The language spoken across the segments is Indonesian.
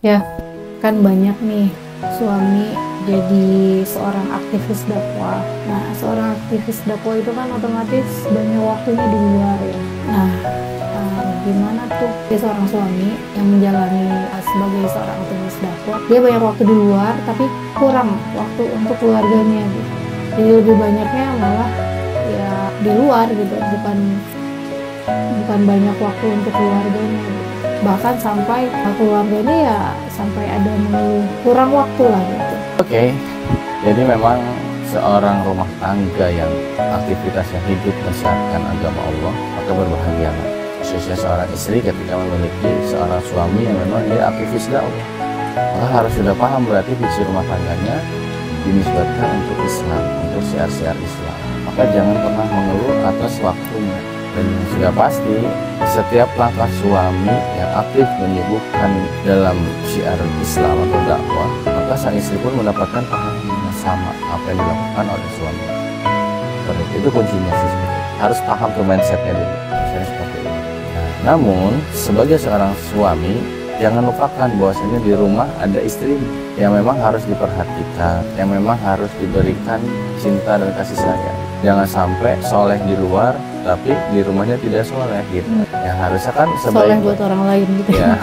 Ya, kan banyak nih suami jadi seorang aktivis dakwah. Nah, seorang aktivis dakwah itu kan otomatis banyak waktunya di luar ya. Nah, gimana tuh dia seorang suami yang menjalani sebagai seorang aktivis dakwah, dia banyak waktu di luar tapi kurang waktu untuk keluarganya gitu. Jadi lebih banyaknya malah ya di luar gitu, bukan banyak waktu untuk keluarganya gitu. Bahkan sampai keluarga ini ya sampai ada mengeluh kurang waktu lah gitu. Oke, jadi memang seorang rumah tangga yang aktivitasnya hidup mensyariatkan agama Allah, maka berbahagialah. Khususnya seorang istri ketika memiliki seorang suami yang memang dia aktivis dakwah, maka harus sudah paham berarti visi rumah tangganya dinisbatkan untuk Islam, untuk syiar-syiar Islam. Maka jangan pernah mengeluh atas waktunya. Dan sudah pasti setiap langkah suami yang aktif menyibukkan dalam syiar Islam atau dakwah, maka sang istri pun mendapatkan pahala yang sama apa yang dilakukan oleh suami. Itu kuncinya sih, harus paham tuh mindsetnya dulu. Seperti itu. Namun sebagai seorang suami, jangan lupakan bahwasanya di rumah ada istri yang memang harus diperhatikan, yang memang harus diberikan cinta dan kasih sayang. Jangan sampai soleh di luar tapi di rumahnya tidak soleh gitu. Yang harusnya kan soleh buat orang lain gitu ya.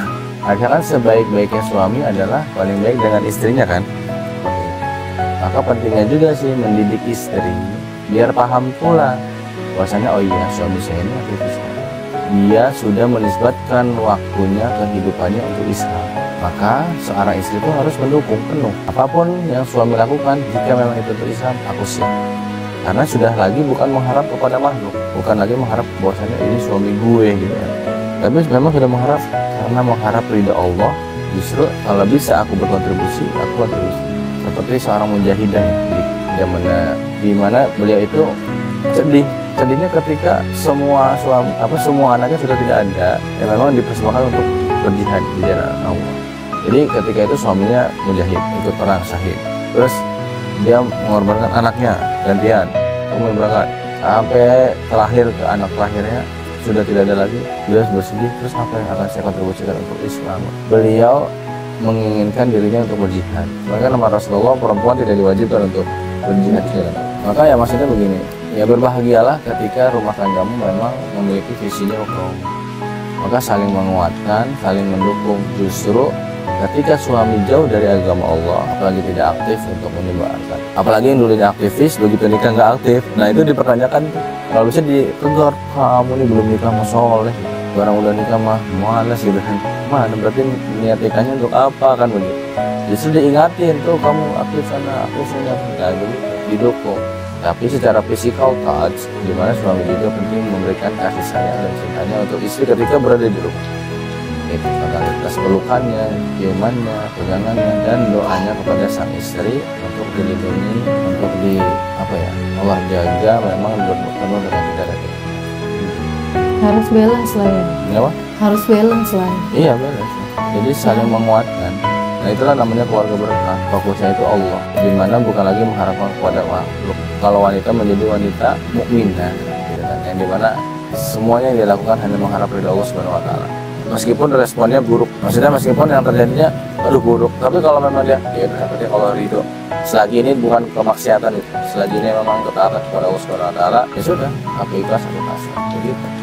Harusnya kan sebaik-baiknya suami adalah paling baik dengan istrinya kan. Maka pentingnya juga sih mendidik istri biar paham pula bahwasanya oh iya suami saya ini aktivis. Dia sudah menisbatkan waktunya, kehidupannya untuk Islam. Maka seorang istri itu harus mendukung penuh apapun yang suami lakukan. Jika memang itu untuk Islam, aku siap. Karena sudah lagi bukan mengharap kepada makhluk, bukan lagi mengharap bahwasanya ini suami gue gitu ya. Tapi memang sudah mengharap karena mengharap ridha Allah. Justru kalau bisa aku berkontribusi, aku kontribusi. Seperti seorang mujahidah di mana beliau itu sedihnya ketika semua anaknya sudah tidak ada, yang memang dipersembahkan untuk berjihad di jalan Allah. Jadi ketika itu suaminya mujahid, ikut perang syahid. Terus dia mengorbankan anaknya gantian, kamu berangkat sampai terakhir ke anak terakhirnya sudah tidak ada lagi. Beliau bersedih, terus apa yang akan saya kontribusikan untuk Islam? Beliau menginginkan dirinya untuk berjihad. Maka nama Rasulullah perempuan tidak diwajibkan untuk berjihad. Maka ya maksudnya begini, ya berbahagialah ketika rumah tanggamu memang memiliki visinya hukum. Maka saling menguatkan, saling mendukung. Justru ketika suami jauh dari agama Allah, apalagi tidak aktif untuk menyebarkan, apalagi yang dulunya aktivis, begitu nikah nggak aktif, nah itu dipertanyakan, kalau bisa ditegur, kamu ini belum nikah mah soleh, barang udah nikah mah malas gitu kan, mana berarti niat nikahnya untuk apa kan begitu. Justru diingatin tuh kamu aktif sana, aktif sana, nah begitu didukung. Tapi secara physical touch, dimana suami juga penting memberikan kasih sayang dan cintanya untuk istri ketika berada di rumah. Atas pelukannya, ciumannya, pegangannya, dan doanya kepada sang istri untuk dilindungi, untuk Allah jaga, memang penuh dengan hidayah. Harus balance lah ya. Kenapa? Harus balance lah. Iya balance. Jadi saling menguatkan. Nah itulah namanya keluarga berkah. Fokusnya itu Allah. Dimana bukan lagi mengharapkan kepada makhluk. Kalau wanita menjadi wanita mukminah, gitu kan? Yang dimana semuanya yang dilakukan hanya mengharap ridha Allah Subhanahu Wa Taala. Meskipun responnya buruk, maksudnya meskipun yang terjadinya buruk, tapi kalau memang dia ya seperti kalau ridho, selagi ini bukan kemaksiatan itu, selagi ini memang ketaatan kepada Allah Subhanahu Wa Taala, ya sudah, aku ikhlas, aku pasrah, begitu.